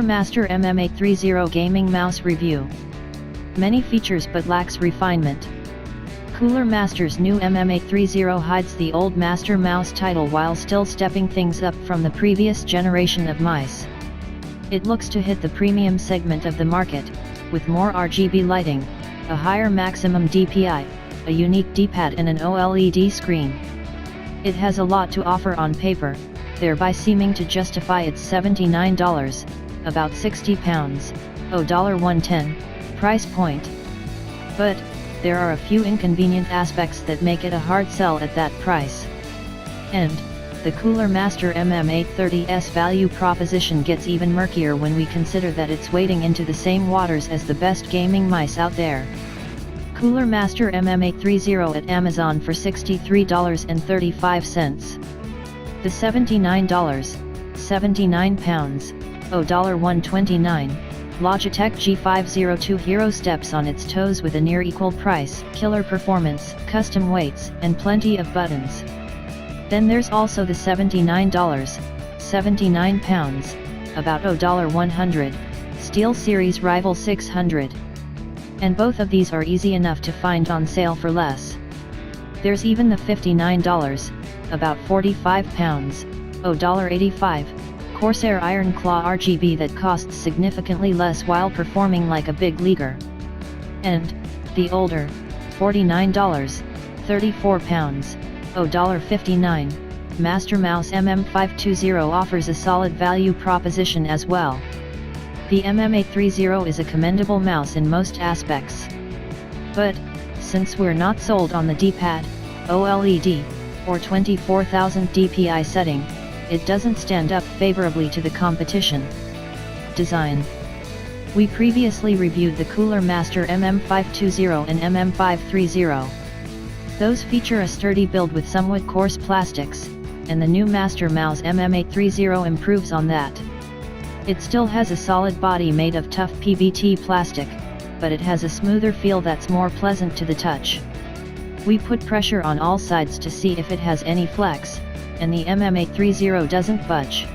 Cooler Master MM830 Gaming Mouse Review. Many features but lacks refinement. Cooler Master's new MM830 hides the old Master Mouse title while still stepping things up from the previous generation of mice. It looks to hit the premium segment of the market, with more RGB lighting, a higher maximum DPI, a unique D-pad and an OLED screen. It has a lot to offer on paper, thereby seeming to justify its $79, about £60, $110, price point. But, there are a few inconvenient aspects that make it a hard sell at that price. And, the Cooler Master MM830's value proposition gets even murkier when we consider that it's wading into the same waters as the best gaming mice out there. Cooler Master MM830 at Amazon for $63.35. The $79, £79, $129, Logitech G502 Hero steps on its toes with a near equal price, killer performance, custom weights, and plenty of buttons. Then there's also the $79, £79, about $100, SteelSeries Rival 600. And both of these are easy enough to find on sale for less. There's even the $59, about £45, $85, Corsair Iron Claw RGB that costs significantly less while performing like a big leaguer. And, the older, $49, £34, $59, Master Mouse MM520 offers a solid value proposition as well. The MM830 is a commendable mouse in most aspects. But, since we're not sold on the D-pad, OLED, or 24,000 DPI setting, it doesn't stand up favorably to the competition. Design. We previously reviewed the Cooler Master MM520 and MM530. Those feature a sturdy build with somewhat coarse plastics, and the new Master Mouse MM830 improves on that. It still has a solid body made of tough PBT plastic, but it has a smoother feel that's more pleasant to the touch. We put pressure on all sides to see if it has any flex, and the MM830 doesn't budge.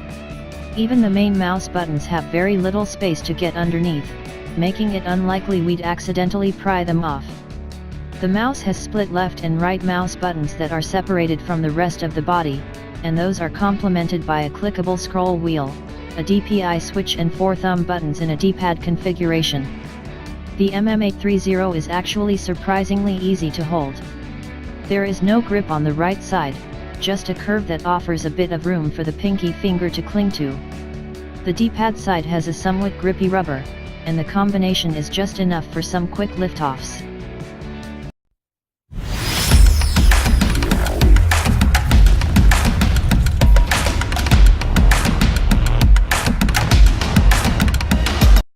Even the main mouse buttons have very little space to get underneath, making it unlikely we'd accidentally pry them off. The mouse has split left and right mouse buttons that are separated from the rest of the body, and those are complemented by a clickable scroll wheel, a DPI switch and 4 thumb buttons in a D-pad configuration. The MM830 is actually surprisingly easy to hold. There is no grip on the right side, just a curve that offers a bit of room for the pinky finger to cling to. The D-pad side has a somewhat grippy rubber, and the combination is just enough for some quick liftoffs.